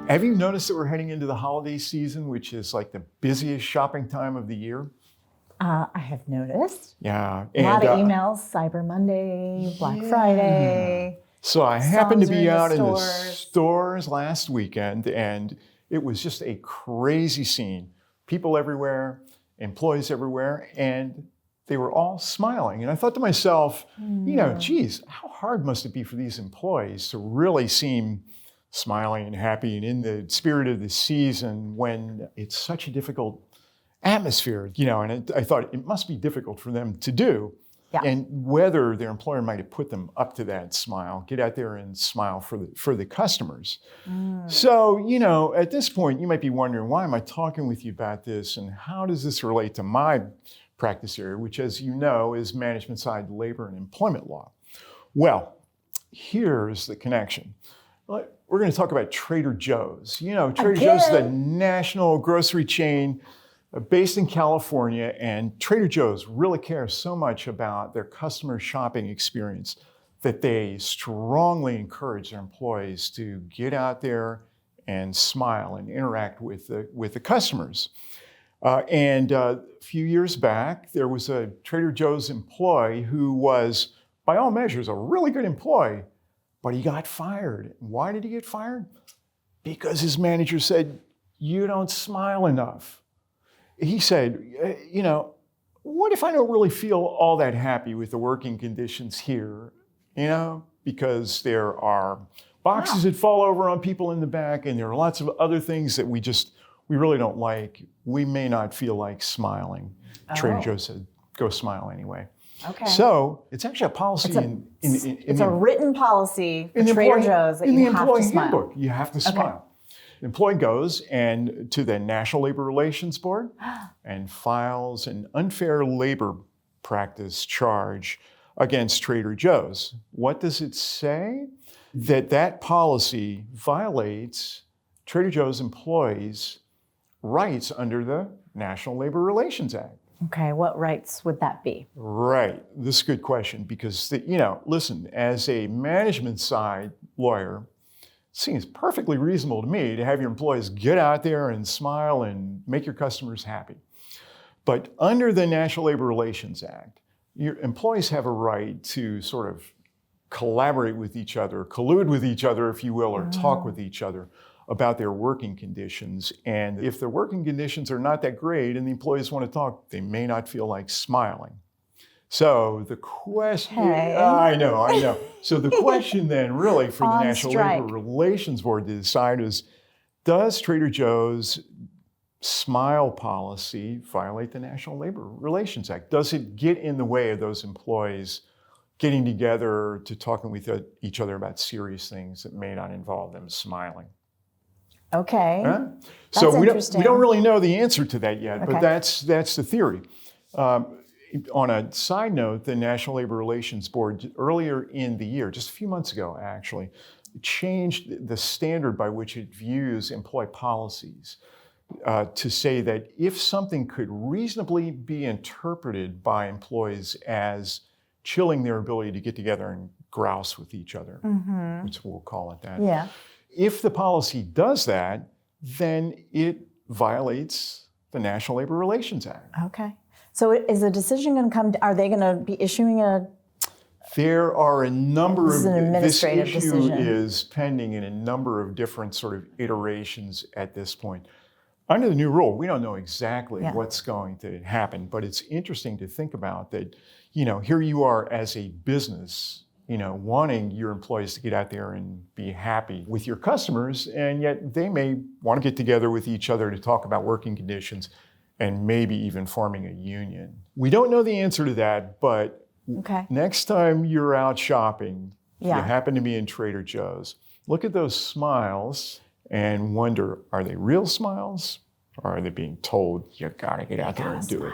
Have you noticed that we're heading into the holiday season, which is like the busiest shopping time of the year? I have noticed. Yeah. A lot of emails, Cyber Monday, Black Friday. So I happened to be out in the stores. stores last weekend, and it was just a crazy scene. People everywhere, employees everywhere, and they were all smiling. And I thought to myself, geez, how hard must it be for these employees to really seem smiling and happy and in the spirit of the season when it's such a difficult atmosphere, and I thought it must be difficult for them to do. Yeah. And whether their employer might have put them up to that smile, get out there and smile for the customers. So, at this point, you might be wondering, why am I talking with you about this? And how does this relate to my practice area, which, as you know, is management side labor and employment law? Well, here's the connection. We're going to talk about Trader Joe's. Trader Joe's is the national grocery chain based in California, and Trader Joe's really cares so much about their customer shopping experience that they strongly encourage their employees to get out there and smile and interact with the customers. And a few years back, there was a Trader Joe's employee who was, by all measures, a really good employee, but he got fired. Why did he get fired? Because his manager said, "You don't smile enough." He said, what if I don't really feel all that happy with the working conditions here? Because there are boxes that fall over on people in the back, and there are lots of other things that we really don't like. We may not feel like smiling. Trader Joe said, go smile anyway. Okay. So it's actually a policy it's a written policy for Trader Joe's that you have to smile. Handbook. You have to smile. The employee goes to the National Labor Relations Board and files an unfair labor practice charge against Trader Joe's. What does it say? That policy violates Trader Joe's employees' rights under the National Labor Relations Act. Okay, what rights would that be? Right, this is a good question because, listen, as a management side lawyer, it seems perfectly reasonable to me to have your employees get out there and smile and make your customers happy. But under the National Labor Relations Act, your employees have a right to sort of collaborate with each other, collude with each other, if you will, or talk with each other about their working conditions. And if the working conditions are not that great and the employees want to talk, they may not feel like smiling. So the question, I know. So the question then really for the National Labor Relations Board to decide is, does Trader Joe's smile policy violate the National Labor Relations Act? Does it get in the way of those employees getting together to talking with each other about serious things that may not involve them smiling? Okay. So we don't really know the answer to that yet, but that's the theory. On a side note, the National Labor Relations Board earlier in the year, just a few months ago actually, changed the standard by which it views employee policies to say that if something could reasonably be interpreted by employees as chilling their ability to get together and grouse with each other, which we'll call it that. Yeah. If the policy does that, then it violates the National Labor Relations Act. Okay. So is the decision going to come, are they going to be issuing There are a number of, this issue decision. Is pending in a number of different sort of iterations at this point. Under the new rule, we don't know exactly what's going to happen, but it's interesting to think about that, here you are as a business, wanting your employees to get out there and be happy with your customers, and yet they may want to get together with each other to talk about working conditions and maybe even forming a union. We don't know the answer to that, but next time you're out shopping, you happen to be in Trader Joe's, look at those smiles and wonder, are they real smiles or are they being told you gotta get out there and do it?